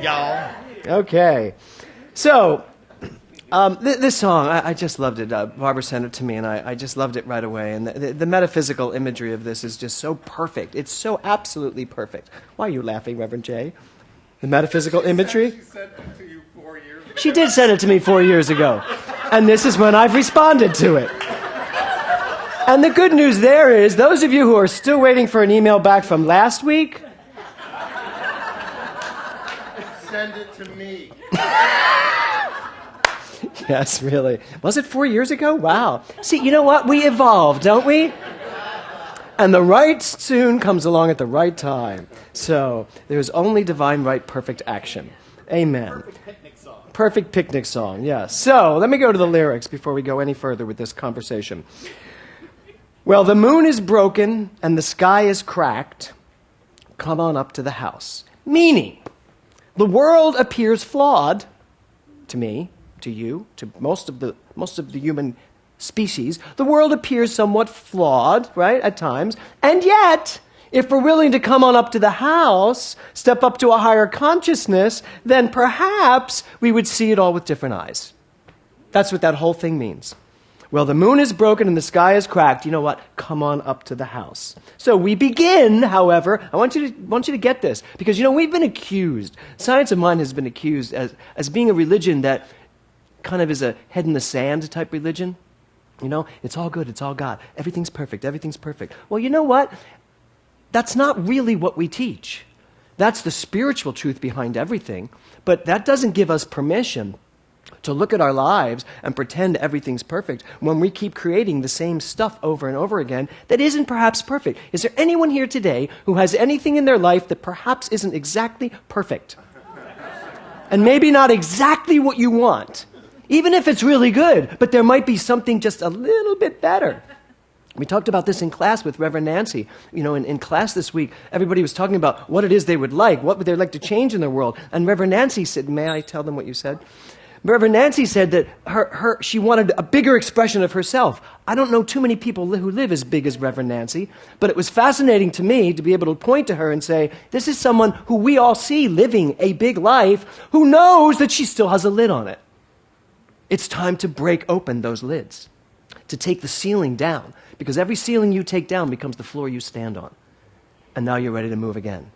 y'all. Okay. So, this song, I just loved it. Barbara sent it to me, and I just loved it right away. And the metaphysical imagery of this is just so perfect. It's so absolutely perfect. Why are you laughing, Reverend Jay? The metaphysical imagery? She sent it to you 4 years ago. She did send it to me 4 years ago. And this is when I've responded to it. And the good news there is, those of you who are still waiting for an email back from last week, Send it to me. yes, really. Was it 4 years ago? Wow. See, you know what? We evolve, don't we? And the right soon comes along at the right time. So there's only divine right, perfect action. Amen. Perfect picnic song. Perfect picnic song, yes. So let me go to the lyrics before we go any further with this conversation. Well, the moon is broken and the sky is cracked. Come on up to the house. Meaning, the world appears flawed to me, to you, to most of the human species. The world appears somewhat flawed, right, at times. And yet, if we're willing to come on up to the house, step up to a higher consciousness, then perhaps we would see it all with different eyes. That's what that whole thing means. Well, the moon is broken and the sky is cracked. You know what? Come on up to the house. So we begin, however, I want you to get this, because, we've been accused. Science of Mind has been accused as being a religion that kind of is a head in the sand type religion. It's all good, it's all God. Everything's perfect, everything's perfect. Well, you know what? That's not really what we teach. That's the spiritual truth behind everything. But that doesn't give us permission to look at our lives and pretend everything's perfect when we keep creating the same stuff over and over again that isn't perhaps perfect. Is there anyone here today who has anything in their life that perhaps isn't exactly perfect? And maybe not exactly what you want, even if it's really good, but there might be something just a little bit better. We talked about this in class with Reverend Nancy. In class this week, everybody was talking about what it is they would like, what would they like to change in their world. And Reverend Nancy said, may I tell them what you said? Reverend Nancy said that she wanted a bigger expression of herself. I don't know too many people who live as big as Reverend Nancy, but it was fascinating to me to be able to point to her and say, this is someone who we all see living a big life, who knows that she still has a lid on it. It's time to break open those lids, to take the ceiling down, because every ceiling you take down becomes the floor you stand on. And now you're ready to move again.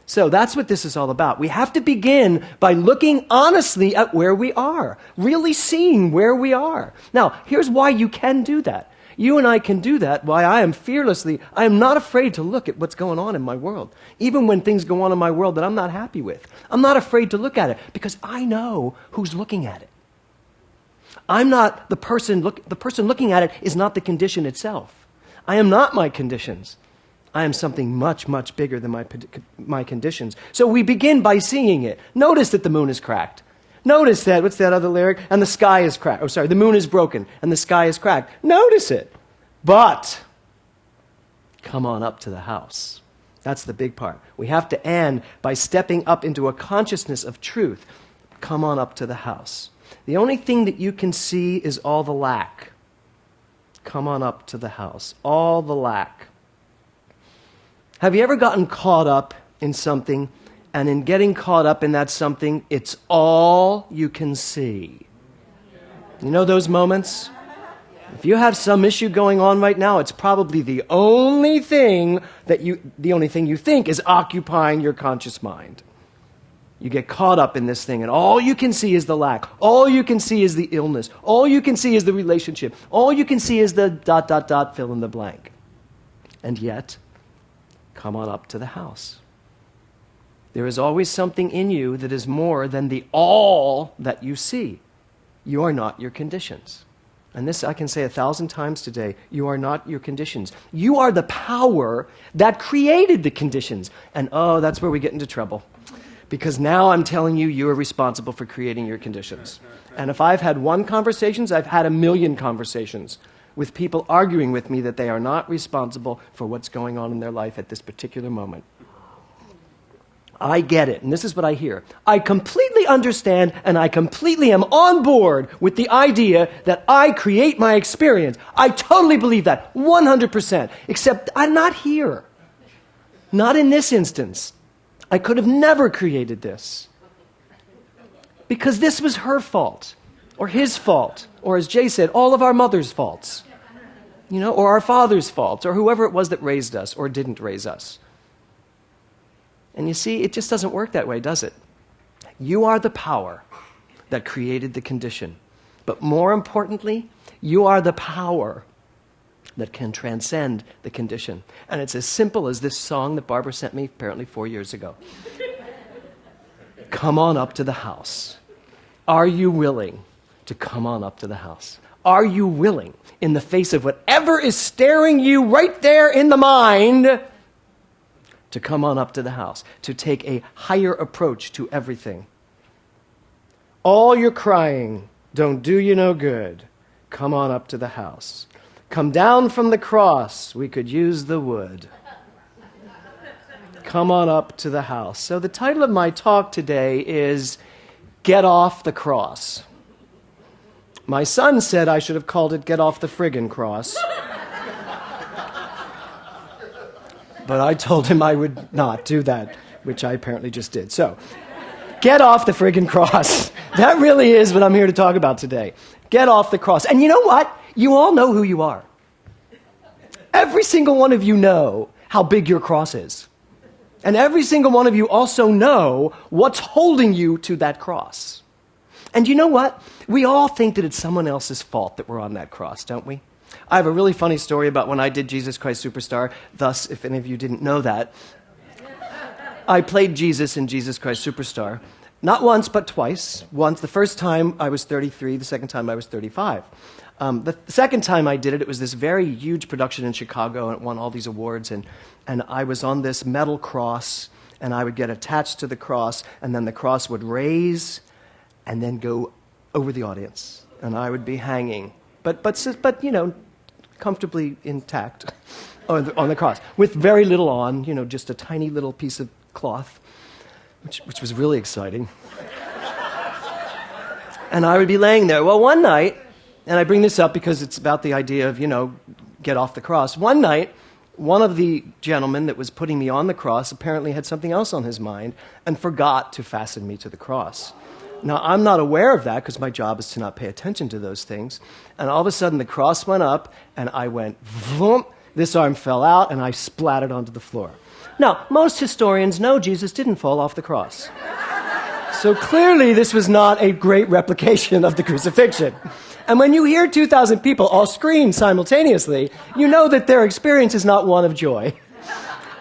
So that's what this is all about. We have to begin by looking honestly at where we are, really seeing where we are. Now, here's why you can do that. You and I can do that, why I am not afraid to look at what's going on in my world. Even when things go on in my world that I'm not happy with. I'm not afraid to look at it because I know who's looking at it. I'm not the person looking at it is not the condition itself. I am not my conditions. I am something much, much bigger than my conditions. So we begin by seeing it. Notice that the moon is cracked. Notice that, what's that other lyric? And the sky is cracked. Oh, sorry, the moon is broken and the sky is cracked. Notice it. But come on up to the house. That's the big part. We have to end by stepping up into a consciousness of truth. Come on up to the house. The only thing that you can see is all the lack. Come on up to the house. All the lack. Have you ever gotten caught up in something, and in getting caught up in that something, it's all you can see? You know those moments? If you have some issue going on right now, it's probably the only thing you think is occupying your conscious mind. You get caught up in this thing, and all you can see is the lack. All you can see is the illness. All you can see is the relationship. All you can see is the ... fill in the blank. And yet, come on up to the house. There is always something in you that is more than the all that you see. You are not your conditions. And this I can say 1,000 times today. You are not your conditions. You are the power that created the conditions. And that's where we get into trouble. Because now I'm telling you, you are responsible for creating your conditions. And if I've had one conversation, I've had 1,000,000 conversations with people arguing with me that they are not responsible for what's going on in their life at this particular moment. I get it, and this is what I hear. I completely understand, and I completely am on board with the idea that I create my experience. I totally believe that, 100%, except I'm not here. Not in this instance. I could have never created this. Because this was her fault, or his fault, or as Jay said, all of our mother's faults, or our father's faults, or whoever it was that raised us or didn't raise us. And you see, it just doesn't work that way, does it? You are the power that created the condition. But more importantly, you are the power that can transcend the condition. And it's as simple as this song that Barbara sent me apparently 4 years ago. Come on up to the house. Are you willing to come on up to the house? Are you willing, in the face of whatever is staring you right there in the mind, to come on up to the house, to take a higher approach to everything? All your crying don't do you no good. Come on up to the house. Come down from the cross. We could use the wood. Come on up to the house. So the title of my talk today is Get Off the Cross. My son said I should have called it Get Off the Friggin' Cross. But I told him I would not do that, which I apparently just did. So, get off the friggin' cross. That really is what I'm here to talk about today. Get off the cross. And you know what? You all know who you are. Every single one of you know how big your cross is. And every single one of you also know what's holding you to that cross. And you know what? We all think that it's someone else's fault that we're on that cross, don't we? I have a really funny story about when I did Jesus Christ Superstar. Thus, if any of you didn't know that, I played Jesus in Jesus Christ Superstar. Not once, but twice. Once, the first time I was 33, the second time I was 35. The second time I did it, it was this very huge production in Chicago, and it won all these awards, and I was on this metal cross, and I would get attached to the cross, and then the cross would raise and then go over the audience, and I would be hanging, but comfortably intact on the cross, with very little on, just a tiny little piece of cloth, which was really exciting. And I would be laying there. Well, one night, and I bring this up because it's about the idea of, get off the cross. One night, one of the gentlemen that was putting me on the cross apparently had something else on his mind and forgot to fasten me to the cross. Now, I'm not aware of that because my job is to not pay attention to those things. And all of a sudden, the cross went up, and I went, vroom, this arm fell out, and I splattered onto the floor. Now, most historians know Jesus didn't fall off the cross. So clearly, this was not a great replication of the crucifixion. And when you hear 2,000 people all scream simultaneously, you know that their experience is not one of joy.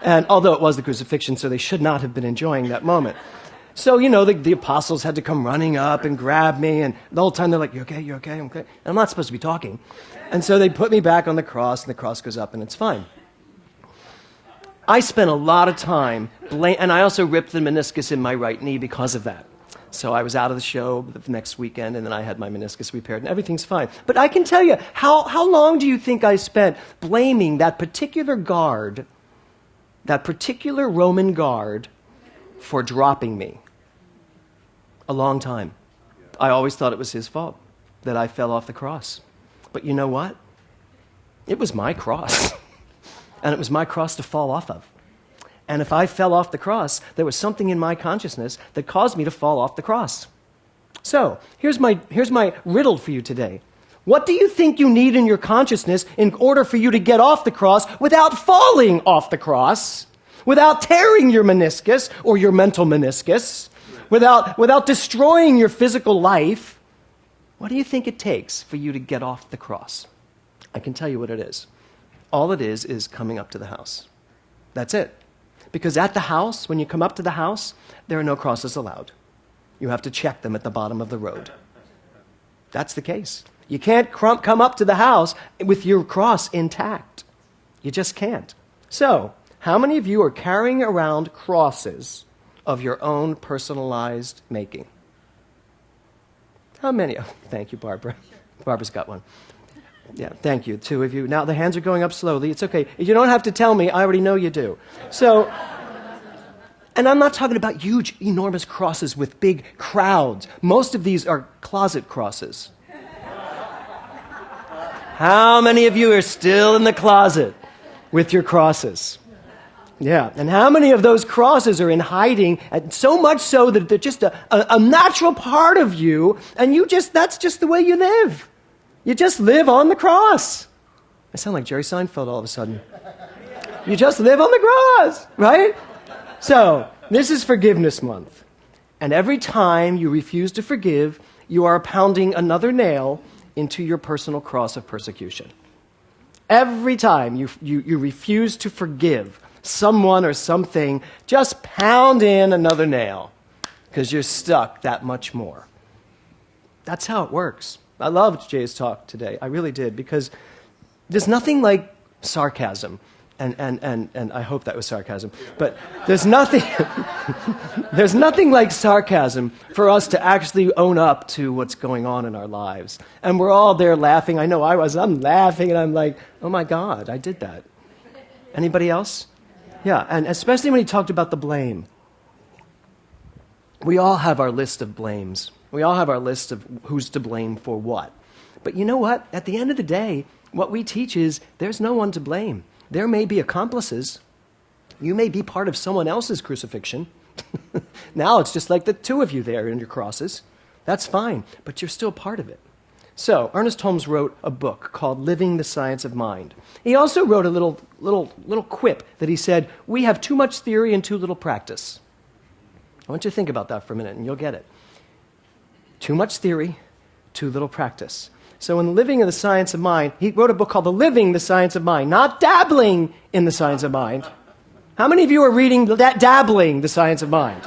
And although it was the crucifixion, so they should not have been enjoying that moment. So, the apostles had to come running up and grab me, and the whole time they're like, you okay, you okay, I'm okay? And I'm not supposed to be talking. And so they put me back on the cross, and the cross goes up, and it's fine. I spent a lot of time, and I also ripped the meniscus in my right knee because of that. So I was out of the show the next weekend, and then I had my meniscus repaired, and everything's fine. But I can tell you, how long do you think I spent blaming that particular guard, that particular Roman guard, for dropping me? A long time. I always thought it was his fault that I fell off the cross. But you know what? It was my cross. And it was my cross to fall off of. And if I fell off the cross, there was something in my consciousness that caused me to fall off the cross. So, here's my riddle for you today. What do you think you need in your consciousness in order for you to get off the cross without falling off the cross, without tearing your meniscus or your mental meniscus, without destroying your physical life? What do you think it takes for you to get off the cross? I can tell you what it is. All it is coming up to the house. That's it. Because at the house, when you come up to the house, there are no crosses allowed. You have to check them at the bottom of the road. That's the case. You can't come up to the house with your cross intact. You just can't. So, how many of you are carrying around crosses of your own personalized making? How many? Oh, thank you, Barbara. Barbara's got one. Yeah, thank you, two of you. Now, the hands are going up slowly. It's okay. You don't have to tell me. I already know you do. So, and I'm not talking about huge, enormous crosses with big crowds. Most of these are closet crosses. How many of you are still in the closet with your crosses? Yeah, and how many of those crosses are in hiding, and so much so that they're just a natural part of you, and that's just the way you live. You just live on the cross. I sound like Jerry Seinfeld all of a sudden. You just live on the cross, right? So, this is Forgiveness Month. And every time you refuse to forgive, you are pounding another nail into your personal cross of persecution. Every time you refuse to forgive someone or something, just pound in another nail because you're stuck that much more. That's how it works. I loved Jay's talk today. I really did, because there's nothing like sarcasm. And I hope that was sarcasm. But there's nothing there's nothing like sarcasm for us to actually own up to what's going on in our lives. And we're all there laughing. I know I'm laughing, and I'm like, oh my God, I did that. Anybody else? Yeah, and especially when he talked about the blame. We all have our list of blames. We all have our list of who's to blame for what. But you know what? At the end of the day, what we teach is there's no one to blame. There may be accomplices. You may be part of someone else's crucifixion. Now it's just like the two of you there in your crosses. That's fine, but you're still part of it. So, Ernest Holmes wrote a book called Living the Science of Mind. He also wrote a little quip that he said, we have too much theory and too little practice. I want you to think about that for a minute, and you'll get it. Too much theory, too little practice. So in Living in the Science of Mind, he wrote a book called The Living the Science of Mind, not dabbling in the science of mind. How many of you are reading Dabbling the Science of Mind?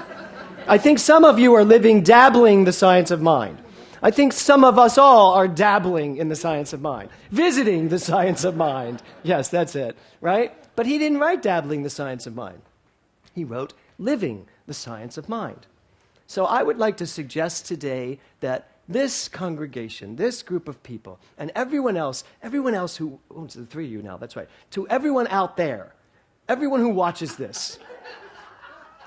I think some of you are living Dabbling the Science of Mind. I think some of us all are dabbling in the science of mind. Visiting the science of mind. Yes, that's it, right? But he didn't write Dabbling the Science of Mind. He wrote Living the Science of Mind. So I would like to suggest today that this congregation, this group of people, and everyone else who, oh, it's the three of you now, that's right, to everyone out there, everyone who watches this.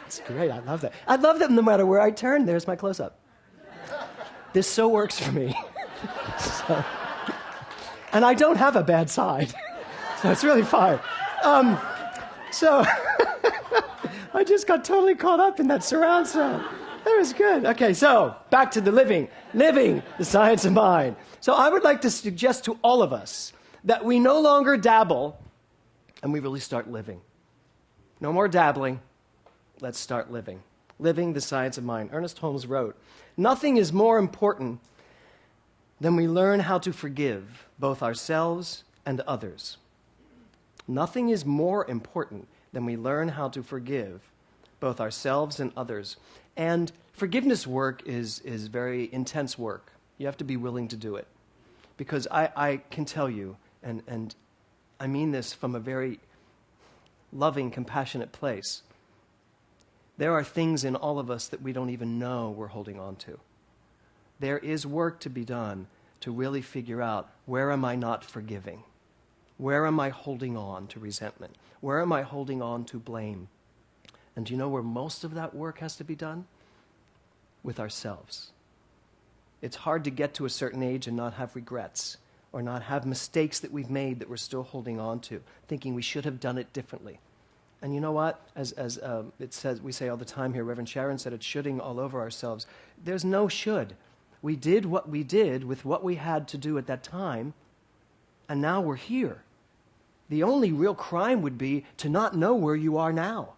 That's great, I love that. I love that no matter where I turn, there's my close-up. This so works for me. And I don't have a bad side, so it's really fine. So I just got totally caught up in that surround sound. That was good. Okay, so back to the living the science of mind. So I would like to suggest to all of us that we no longer dabble and we really start living. No more dabbling. Let's start living. Living the Science of Mind. Ernest Holmes wrote, nothing is more important than we learn how to forgive both ourselves and others. Nothing is more important than we learn how to forgive both ourselves and others. And forgiveness work is very intense work. You have to be willing to do it. Because I can tell you, and I mean this from a very loving, compassionate place, there are things in all of us that we don't even know we're holding on to. There is work to be done to really figure out, where am I not forgiving? Where am I holding on to resentment? Where am I holding on to blame? And do you know where most of that work has to be done? With ourselves. It's hard to get to a certain age and not have regrets, or not have mistakes that we've made that we're still holding on to, thinking we should have done it differently. And you know what? As it says, we say all the time here, Reverend Sharon said it's shoulding all over ourselves. There's no should. We did what we did with what we had to do at that time, and now we're here. The only real crime would be to not know where you are now.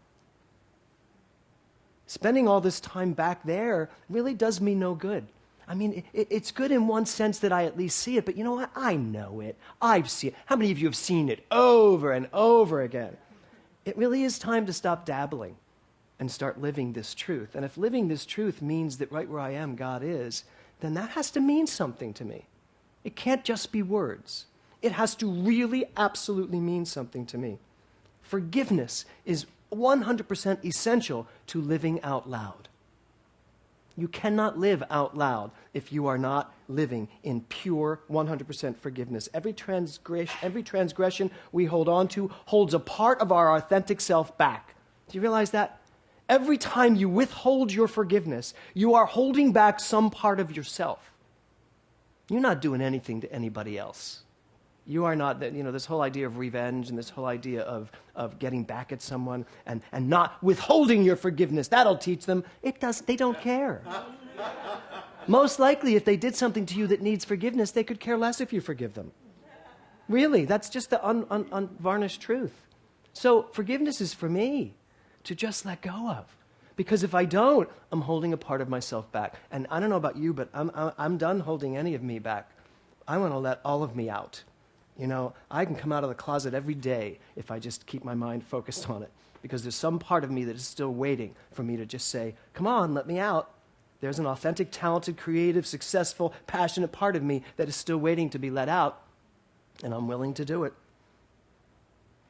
Spending all this time back there really does me no good. I mean, it's good in one sense that I at least see it, but you know what? I know it. I've seen it. How many of you have seen it over and over again? It really is time to stop dabbling and start living this truth. And if living this truth means that right where I am, God is, then that has to mean something to me. It can't just be words. It has to really, absolutely mean something to me. Forgiveness is 100% essential to living out loud. You cannot live out loud if you are not living in pure 100% forgiveness. Every transgression we hold on to holds a part of our authentic self back. Do you realize that? Every time you withhold your forgiveness, you are holding back some part of yourself. You're not doing anything to anybody else. You are not, this whole idea of revenge and this whole idea of getting back at someone and not withholding your forgiveness. That'll teach them. They don't care. Most likely, if they did something to you that needs forgiveness, they could care less if you forgive them. Really, that's just the unvarnished truth. So forgiveness is for me to just let go of. Because if I don't, I'm holding a part of myself back. And I don't know about you, but I'm done holding any of me back. I want to let all of me out. I can come out of the closet every day if I just keep my mind focused on it. Because there's some part of me that is still waiting for me to just say, come on, let me out. There's an authentic, talented, creative, successful, passionate part of me that is still waiting to be let out. And I'm willing to do it.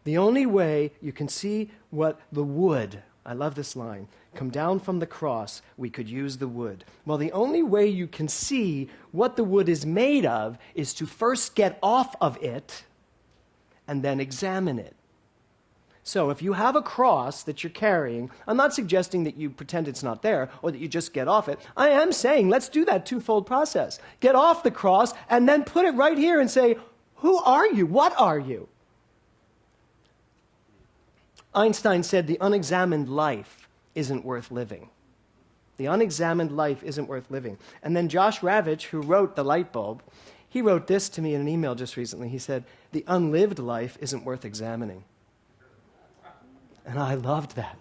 The only way you can see what the wood, I love this line, come down from the cross, we could use the wood. Well, the only way you can see what the wood is made of is to first get off of it and then examine it. So if you have a cross that you're carrying, I'm not suggesting that you pretend it's not there or that you just get off it. I am saying let's do that twofold process. Get off the cross and then put it right here and say, who are you? What are you? Einstein said the unexamined life isn't worth living. The unexamined life isn't worth living. And then Josh Ravitch, who wrote The Light Bulb, he wrote this to me in an email just recently. He said, the unlived life isn't worth examining. And I loved that.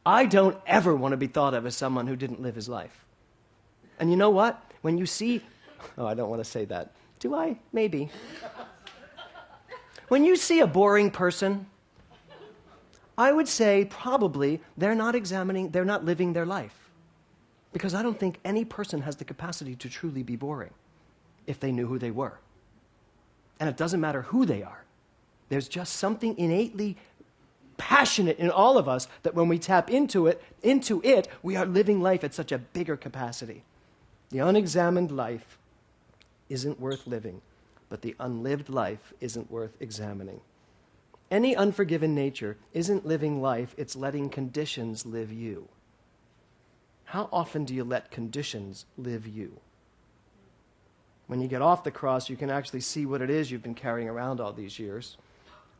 I don't ever want to be thought of as someone who didn't live his life. And you know what? When you see, I don't want to say that. Do I? Maybe. When you see a boring person, I would say probably they're not living their life. Because I don't think any person has the capacity to truly be boring if they knew who they were. And it doesn't matter who they are. There's just something innately passionate in all of us that when we tap into it, we are living life at such a bigger capacity. The unexamined life isn't worth living, but the unlived life isn't worth examining. Any unforgiven nature isn't living life, it's letting conditions live you. How often do you let conditions live you? When you get off the cross, you can actually see what it is you've been carrying around all these years.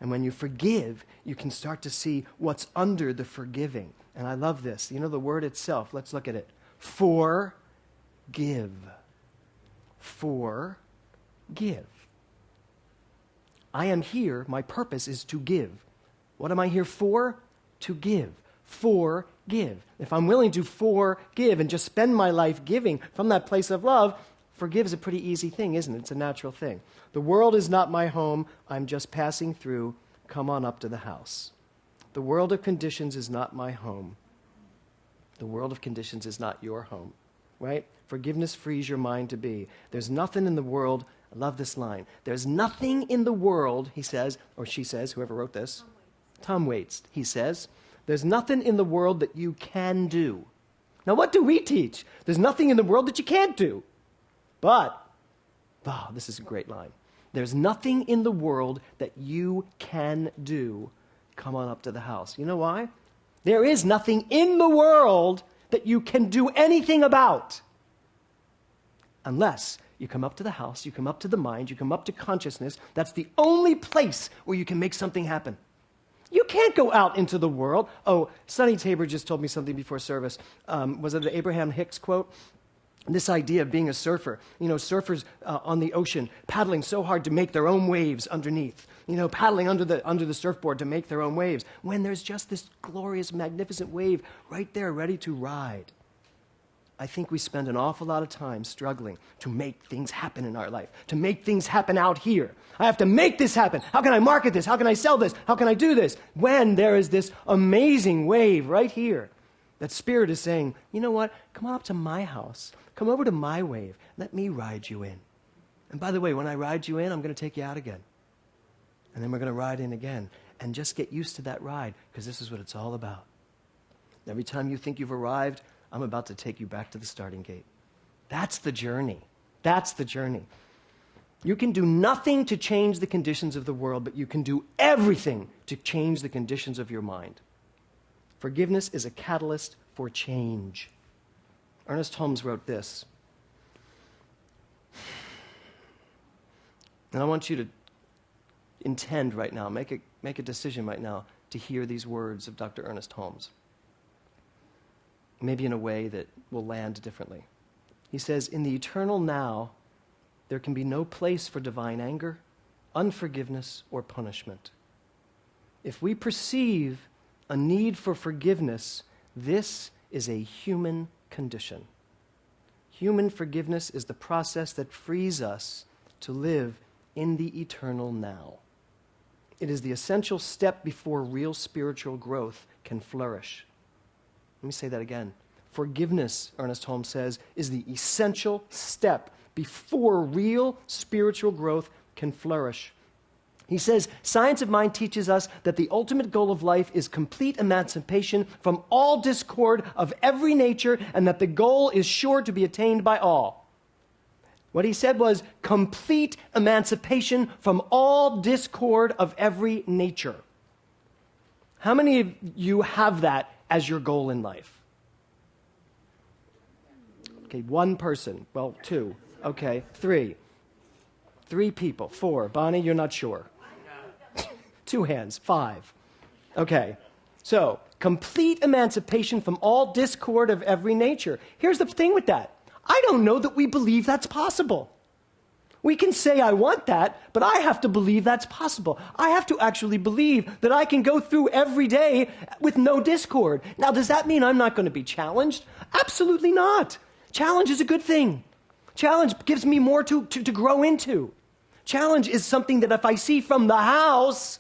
And when you forgive, you can start to see what's under the forgiving. And I love this. The word itself, let's look at it. Forgive. Forgive. I am here, my purpose is to give. What am I here for? To give. Forgive. If I'm willing to forgive and just spend my life giving from that place of love, forgive is a pretty easy thing, isn't it? It's a natural thing. The world is not my home. I'm just passing through. Come on up to the house. The world of conditions is not my home. The world of conditions is not your home, right? Forgiveness frees your mind to be. There's nothing in the world. I love this line. There's nothing in the world, he says, or she says, whoever wrote this. Tom Waits, he says, there's nothing in the world that you can do. Now, what do we teach? There's nothing in the world that you can't do. But, this is a great line. There's nothing in the world that you can do. Come on up to the house. You know why? There is nothing in the world that you can do anything about. Unless you come up to the house, you come up to the mind, you come up to consciousness. That's the only place where you can make something happen. You can't go out into the world. Oh, Sonny Tabor just told me something before service. Was it an Abraham Hicks quote? This idea of being a surfer, surfers on the ocean, paddling so hard to make their own waves underneath, paddling under the surfboard to make their own waves, when there's just this glorious, magnificent wave right there ready to ride. I think we spend an awful lot of time struggling to make things happen in our life, to make things happen out here. I have to make this happen. How can I market this? How can I sell this? How can I do this? When there is this amazing wave right here. That Spirit is saying, you know what? Come on up to my house. Come over to my wave. Let me ride you in. And by the way, when I ride you in, I'm going to take you out again. And then we're going to ride in again. And just get used to that ride, because this is what it's all about. Every time you think you've arrived, I'm about to take you back to the starting gate. That's the journey. That's the journey. You can do nothing to change the conditions of the world, but you can do everything to change the conditions of your mind. Forgiveness is a catalyst for change. Ernest Holmes wrote this. And I want you to intend right now, make a decision right now to hear these words of Dr. Ernest Holmes. Maybe in a way that will land differently. He says, in the eternal now, there can be no place for divine anger, unforgiveness, or punishment. If we perceive a need for forgiveness, this is a human condition. Human forgiveness is the process that frees us to live in the eternal now. It is the essential step before real spiritual growth can flourish. Let me say that again. Forgiveness, Ernest Holmes says, is the essential step before real spiritual growth can flourish. He says, science of mind teaches us that the ultimate goal of life is complete emancipation from all discord of every nature, and that the goal is sure to be attained by all. What he said was complete emancipation from all discord of every nature. How many of you have that as your goal in life? Okay, one person. Well, two. Okay, three. Three people. Four. Bonnie, you're not sure. Two hands. Five. Okay. So, complete emancipation from all discord of every nature. Here's the thing with that. I don't know that we believe that's possible. We can say, I want that, but I have to believe that's possible. I have to actually believe that I can go through every day with no discord. Now, does that mean I'm not going to be challenged? Absolutely not. Challenge is a good thing. Challenge gives me more to grow into. Challenge is something that if I see from the house,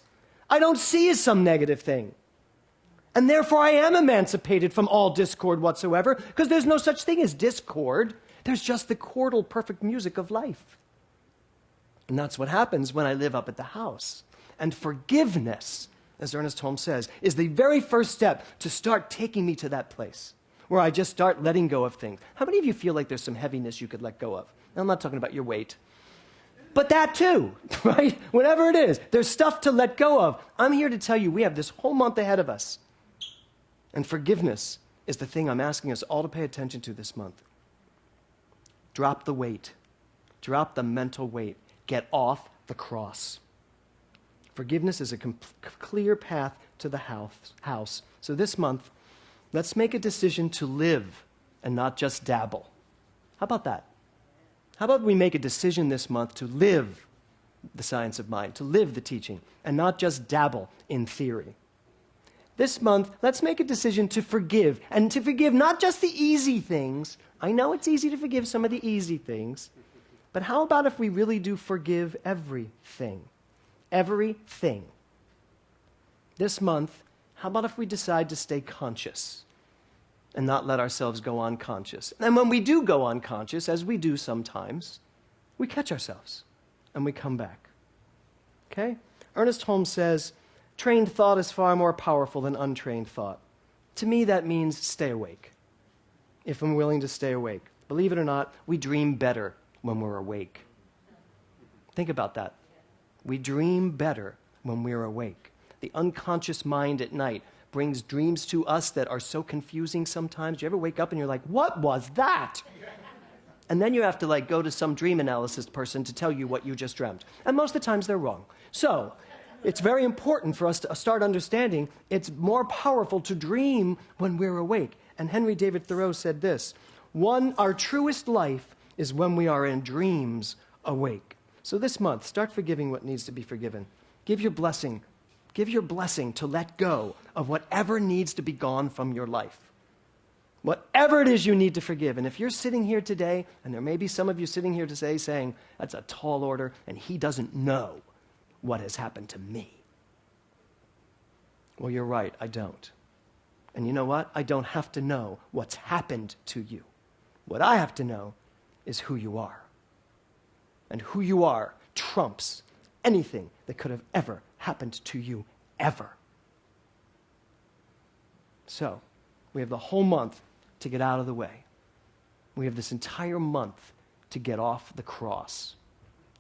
I don't see as some negative thing. And therefore I am emancipated from all discord whatsoever, because there's no such thing as discord. There's just the chordal perfect music of life. And that's what happens when I live up at the house. And forgiveness, as Ernest Holmes says, is the very first step to start taking me to that place where I just start letting go of things. How many of you feel like there's some heaviness you could let go of? Now, I'm not talking about your weight. But that too, right? Whatever it is, there's stuff to let go of. I'm here to tell you we have this whole month ahead of us. And forgiveness is the thing I'm asking us all to pay attention to this month. Drop the weight. Drop the mental weight. Get off the cross. Forgiveness is a clear path to the house. So this month, let's make a decision to live and not just dabble. How about that? How about we make a decision this month to live the science of mind, to live the teaching, and not just dabble in theory? This month, let's make a decision to forgive, and to forgive not just the easy things. I know it's easy to forgive some of the easy things, but how about if we really do forgive everything? Everything. This month, how about if we decide to stay conscious and not let ourselves go unconscious? And when we do go unconscious, as we do sometimes, we catch ourselves and we come back. Okay? Ernest Holmes says, trained thought is far more powerful than untrained thought. To me, that means stay awake, if I'm willing to stay awake. Believe it or not, we dream better when we're awake. Think about that. We dream better when we're awake. The unconscious mind at night brings dreams to us that are so confusing sometimes. Do you ever wake up and you're like, what was that? And then you have to go to some dream analysis person to tell you what you just dreamt. And most of the times they're wrong. So, it's very important for us to start understanding it's more powerful to dream when we're awake. And Henry David Thoreau said this, our truest life is when we are in dreams awake. So this month, start forgiving what needs to be forgiven. Give your blessing to let go of whatever needs to be gone from your life. Whatever it is you need to forgive. And if you're sitting here today, and there may be some of you sitting here today saying, that's a tall order, and he doesn't know what has happened to me. Well, you're right, I don't. And you know what? I don't have to know what's happened to you. What I have to know is who you are. And who you are trumps anything that could have ever happened to you, ever. So, we have the whole month to get out of the way. We have this entire month to get off the cross.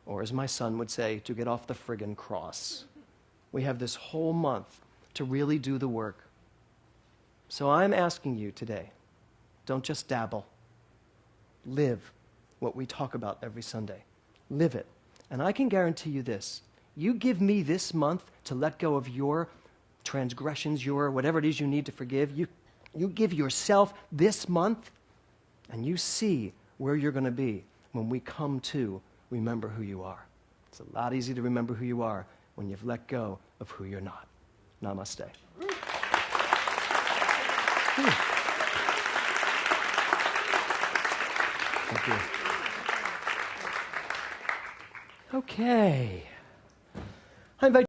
Or as my son would say, to get off the friggin' cross. We have this whole month to really do the work. So I'm asking you today, don't just dabble. Live what we talk about every Sunday. Live it And I can guarantee you this. You give me this month to let go of your transgressions, your whatever it is you need to forgive. You give yourself this month, and you see where you're going to be when we come to remember who you are. It's a lot easier to remember who you are when you've let go of who you're not. Namaste. Thank you. Okay. I invite